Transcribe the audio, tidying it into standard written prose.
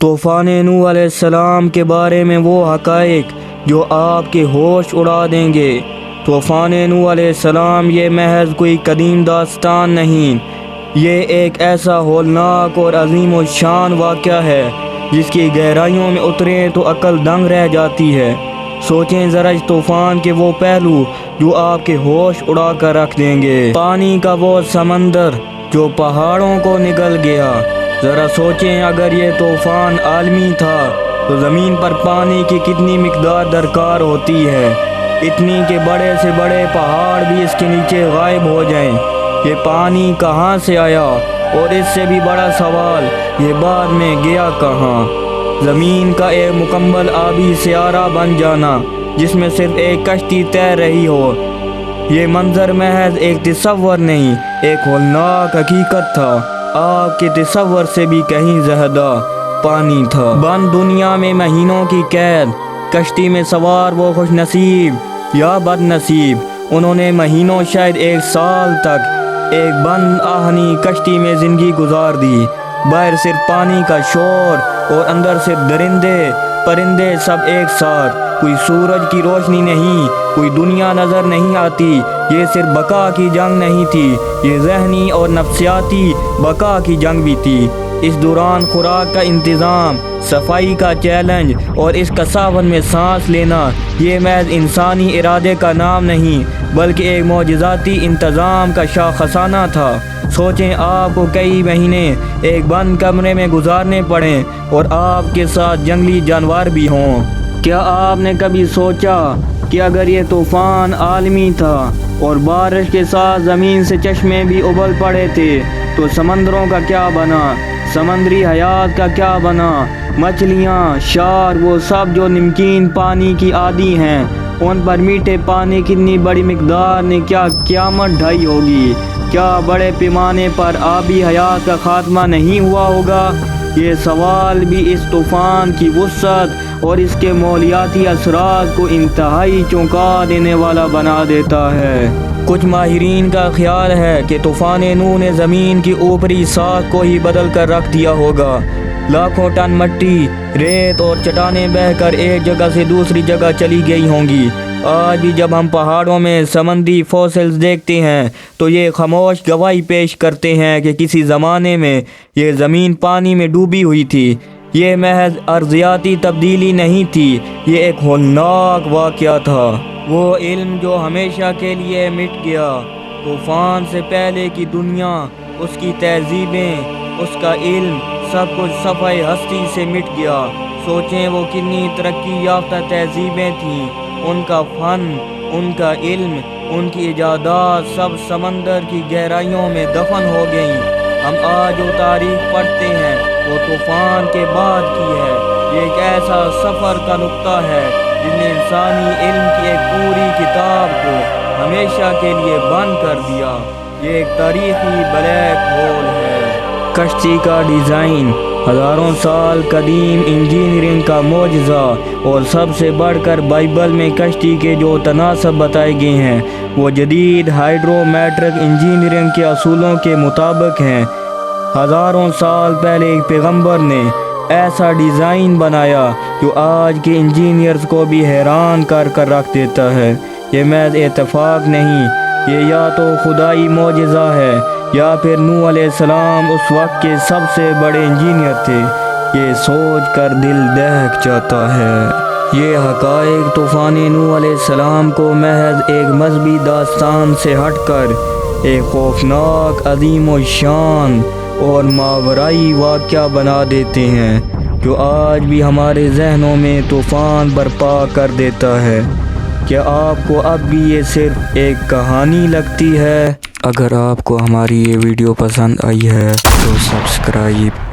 طوفان نوح علیہ السلام کے بارے میں وہ حقائق جو آپ کے ہوش اڑا دیں گے۔ طوفان نوح علیہ السلام یہ محض کوئی قدیم داستان نہیں، یہ ایک ایسا ہولناک اور عظیم الشان واقعہ ہے جس کی گہرائیوں میں اتریں تو عقل دنگ رہ جاتی ہے۔ سوچیں ذرا اس طوفان کے وہ پہلو جو آپ کے ہوش اڑا کر رکھ دیں گے۔ پانی کا وہ سمندر جو پہاڑوں کو نگل گیا۔ ذرا سوچیں اگر یہ طوفان عالمی تھا تو زمین پر پانی کی کتنی مقدار درکار ہوتی ہے، اتنی کہ بڑے سے بڑے پہاڑ بھی اس کے نیچے غائب ہو جائیں۔ یہ پانی کہاں سے آیا، اور اس سے بھی بڑا سوال یہ بعد میں گیا کہاں؟ زمین کا ایک مکمل آبی سیارہ بن جانا جس میں صرف ایک کشتی تیر رہی ہو، یہ منظر محض ایک تصور نہیں، ایک ہولناک حقیقت تھا۔ آپ کے تصور سے بھی کہیں زیادہ پانی تھا۔ بند دنیا میں مہینوں کی قید، کشتی میں سوار وہ خوش نصیب یا بد نصیب، انہوں نے مہینوں شاید ایک سال تک ایک بند آہنی کشتی میں زندگی گزار دی۔ باہر صرف پانی کا شور اور اندر صرف درندے پرندے سب ایک ساتھ۔ کوئی سورج کی روشنی نہیں، کوئی دنیا نظر نہیں آتی۔ یہ صرف بقا کی جنگ نہیں تھی، یہ ذہنی اور نفسیاتی بقا کی جنگ بھی تھی۔ اس دوران خوراک کا انتظام، صفائی کا چیلنج اور اس کثافت میں سانس لینا یہ محض انسانی ارادے کا نام نہیں بلکہ ایک معجزاتی انتظام کا شاخسانہ تھا۔ سوچیں آپ کو کئی مہینے ایک بند کمرے میں گزارنے پڑیں اور آپ کے ساتھ جنگلی جانور بھی ہوں۔ کیا آپ نے کبھی سوچا کہ اگر یہ طوفان عالمی تھا اور بارش کے ساتھ زمین سے چشمے بھی ابل پڑے تھے تو سمندروں کا کیا بنا؟ سمندری حیات کا کیا بنا؟ مچھلیاں، شارک، وہ سب جو نمکین پانی کی عادی ہیں، ان پر میٹھے پانی کتنی بڑی مقدار نے کیا قیامت ڈھائی ہوگی؟ کیا بڑے پیمانے پر آبی حیات کا خاتمہ نہیں ہوا ہوگا؟ یہ سوال بھی اس طوفان کی وسعت اور اس کے ماحولیاتی اثرات کو انتہائی چونکا دینے والا بنا دیتا ہے۔ کچھ ماہرین کا خیال ہے کہ طوفان نوح نے زمین کی اوپری ساخت کو ہی بدل کر رکھ دیا ہوگا۔ لاکھوں ٹن مٹی، ریت اور چٹانیں بہہ کر ایک جگہ سے دوسری جگہ چلی گئی ہوں گی۔ آج بھی جب ہم پہاڑوں میں سمندری فوسلز دیکھتے ہیں تو یہ خاموش گواہی پیش کرتے ہیں کہ کسی زمانے میں یہ زمین پانی میں ڈوبی ہوئی تھی۔ یہ محض ارضیاتی تبدیلی نہیں تھی، یہ ایک ہولناک واقعہ تھا۔ وہ علم جو ہمیشہ کے لیے مٹ گیا۔ طوفان سے پہلے کی دنیا، اس کی تہذیبیں، اس کا علم، سب کچھ صفحہ ہستی سے مٹ گیا۔ سوچیں وہ کتنی ترقی یافتہ تہذیبیں تھیں، ان کا فن، ان کا علم، ان کی ایجادات سب سمندر کی گہرائیوں میں دفن ہو گئیں۔ ہم آج جو تاریخ پڑھتے ہیں وہ طوفان کے بعد کی ہے۔ یہ ایک ایسا سفر کا نقطہ ہے جس نے انسانی علم کی ایک پوری کتاب کو ہمیشہ کے لیے بند کر دیا۔ یہ ایک تاریخی بلیک ہول ہے۔ کشتی کا ڈیزائن ہزاروں سال قدیم انجینئرنگ کا معجزہ، اور سب سے بڑھ کر بائبل میں کشتی کے جو تناسب بتائے گئے ہیں وہ جدید ہائیڈرو میٹرک انجینئرنگ کے اصولوں کے مطابق ہیں۔ ہزاروں سال پہلے ایک پیغمبر نے ایسا ڈیزائن بنایا جو آج کے انجینئرز کو بھی حیران کر رکھ دیتا ہے۔ یہ محض اتفاق نہیں، یہ یا تو خدائی معجزہ ہے یا پھر نوح علیہ السلام اس وقت کے سب سے بڑے انجینئر تھے۔ یہ سوچ کر دل دہک جاتا ہے۔ یہ حقائق طوفان نوح علیہ السلام کو محض ایک مذہبی داستان سے ہٹ کر ایک خوفناک، عظیم الشان اور ماورائی واقعہ بنا دیتے ہیں جو آج بھی ہمارے ذہنوں میں طوفان برپا کر دیتا ہے۔ کیا آپ کو اب بھی یہ صرف ایک کہانی لگتی ہے؟ اگر آپ کو ہماری یہ ویڈیو پسند آئی ہے تو سبسکرائب